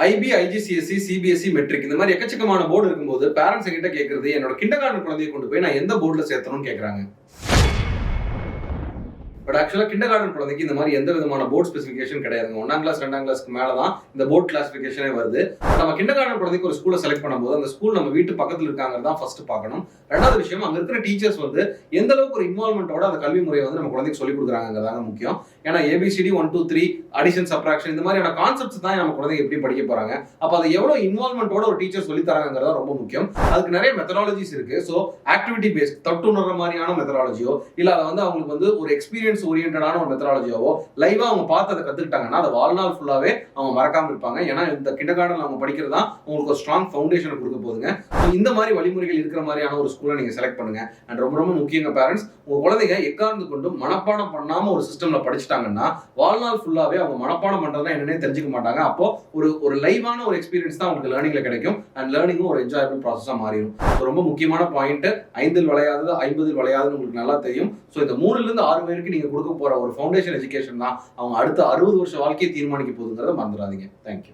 IP, IGCSE, CBSE, matric இந்த மாதிரி எக்கச்சக்கமான போர்டு இருக்கும்போது பேரண்ட்ஸ் என்கிட்ட கேட்கறது என்னோட கிண்டர்கார்டன் குழந்தையை கொண்டு போய் நான் எந்த போர்டுல சேர்த்தணும்னு கேட்கறாங்க. பட் ஆக்சுவலாக கிண்டர்கார்டன் குழந்தைக்கு இந்த மாதிரி எந்த விதமான போர்ட் ஸ்பெசிஃபிகேஷன் கிடையாதுங்க. 1ஆம் கிளாஸ் 2ஆம் கிளாஸ்க்கு மேலே தான் இந்த போர்ட் கிளாசிஃபிகேஷனே வருது. நம்ம கிண்டர்கார்டன் குழந்தைக்கு ஒரு ஸ்கூலை செலக்ட் பண்ணும்போது அந்த ஸ்கூல் நம்ம வீட்டு பக்கத்தில் இருக்காங்கிறது தான் ஃபர்ஸ்ட் பார்க்கணும். ரெண்டாவது விஷயம், அங்கே இருக்கிற டீச்சர்ஸ் எந்த அளவுக்கு ஒரு இன்வால்மெண்ட்டோட அந்த கல்வி முறையை நம்ம குழந்தைக்கு சொல்லிக் கொடுக்குறாங்கிறதாங்க முக்கியம். ஏன்னா ABCD 1 2 3 அடிஷன் சப்ராக்ஷன் இந்த மாதிரியான கான்செப்ட்ஸ் தான் நம்ம குழந்தைங்க எப்படி படிக்க போறாங்க. அப்போ அதை எவ்வளோ இன்வால்மெண்ட்டோட ஒரு டீச்சர் சொல்லி தராங்கிறதா ரொம்ப முக்கியம். அதுக்கு நிறைய மெத்தடாலஜிஸ் இருக்கு. ஸோ ஆக்டிவிட்டி பேஸ்ட் தொட்டுணர்ற மாதிரியான மெத்தடாலஜியோ இல்லை அதை அவங்களுக்கு ஒரு எக்ஸ்பீரியன்ஸ் ஓரியன்டான ஒரு மெத்தடாலஜியாவோ லைவா அவங்க பார்த்து அதை கத்துக்கிட்டாங்கன்னா அதை வாழ்நாள் ஃபுல்லாவே அவங்க மறக்காம இருப்பாங்க. ஏன்னா இந்த கிண்டர்கார்டன்ல அவங்க படிக்கிறது தான் உங்களுக்கு ஒரு ஸ்ட்ராங் ஃபவுண்டேஷன் கொடுக்க போகுதுங்க. இந்த மாதிரி வழிமுறைகள் இருக்கிற மாதிரியான ஒரு ஸ்கூலை நீங்க செலக்ட் பண்ணுங்க. அண்ட் ரொம்ப ரொம்ப முக்கியங்க பேரண்ட்ஸ், உங்க குழந்தைங்க எக்கார்ந்து கொண்டு மனப்பாடம் பண்ணாம ஒரு சிஸ்டம்ல படிச்சுட்டாங்கன்னா வாழ்நாள் ஃபுல்லாவே அவங்க மனப்பாடம் பண்றதுனா என்னன்னே தெரிஞ்சுக்க மாட்டாங்க. அப்போ ஒரு லைவான ஒரு எக்ஸ்பீரியன்ஸ் தான் உங்களுக்கு லேர்னிங்ல கிடைக்கும். அண்ட் லேர்னிங்கும் ஒரு என்ஜாயபிள் ப்ராசஸா மாறிடும். ரொம்ப முக்கியமான பாயிண்ட், 5 விளையாதது 50 விளையாதுன்னு உங்களுக்கு நல்லா தெரியும். ஸோ இந்த 3 to 6 பேருக்கு நீங்க கொடுக்க போற ஒரு ஃபவுண்டேஷன் எஜுகேஷன் தான் அவங்க அடுத்த 60 வருஷ வாழ்க்கையை தீர்மானிக்க போகுதுங்கிறத மறந்துடாதீங்க. தேங்க்யூ.